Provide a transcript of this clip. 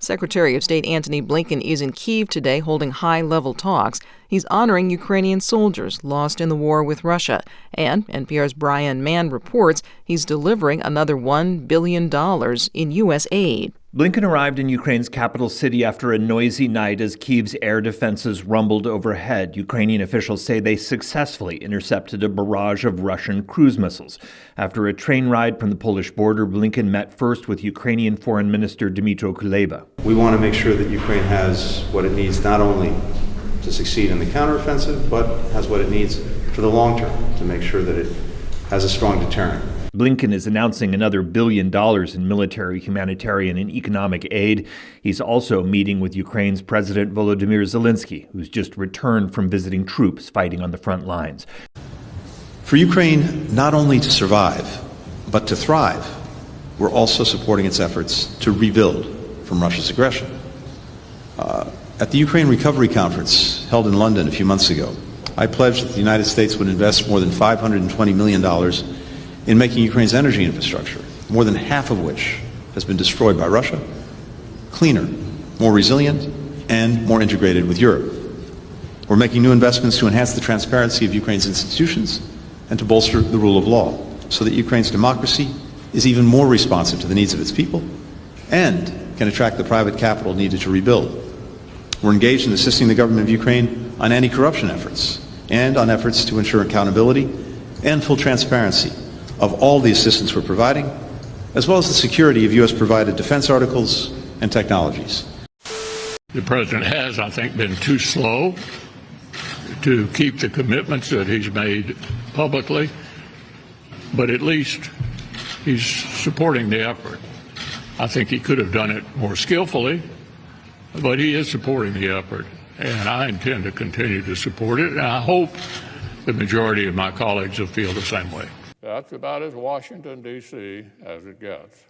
Secretary of State Antony Blinken is in Kyiv today holding high-level talks. He's honoring Ukrainian soldiers lost in the war with Russia. And NPR's Brian Mann reports he's delivering another $1 billion in U.S. aid. Blinken arrived in Ukraine's capital city after a noisy night as Kyiv's air defenses rumbled overhead. Ukrainian officials say they successfully intercepted a barrage of Russian cruise missiles. After a train ride from the Polish border, Blinken met first with Ukrainian Foreign Minister Dmytro Kuleba. We want to make sure that Ukraine has what it needs not only to succeed in the counteroffensive, but has what it needs for the long term to make sure that it has a strong deterrent. Blinken is announcing another $1 billion in military, humanitarian, and economic aid. He's also meeting with Ukraine's President Volodymyr Zelensky, who's just returned from visiting troops fighting on the front lines. For Ukraine not only to survive, but to thrive, we're also supporting its efforts to rebuild from Russia's aggression. At the Ukraine Recovery Conference held in London a few months ago, I pledged that the United States would invest more than $520 million in making Ukraine's energy infrastructure, more than half of which has been destroyed by Russia, cleaner, more resilient, and more integrated with Europe. We're making new investments to enhance the transparency of Ukraine's institutions and to bolster the rule of law so that Ukraine's democracy is even more responsive to the needs of its people and can attract the private capital needed to rebuild. We're engaged in assisting the government of Ukraine on anti-corruption efforts and on efforts to ensure accountability and full transparency of all the assistance we're providing, as well as the security of U.S.-provided defense articles and technologies. The president has, I think, been too slow to keep the commitments that he's made publicly, but at least he's supporting the effort. I think he could have done it more skillfully, but he is supporting the effort, and I intend to continue to support it, and I hope the majority of my colleagues will feel the same way. That's about as Washington, D.C. as it gets.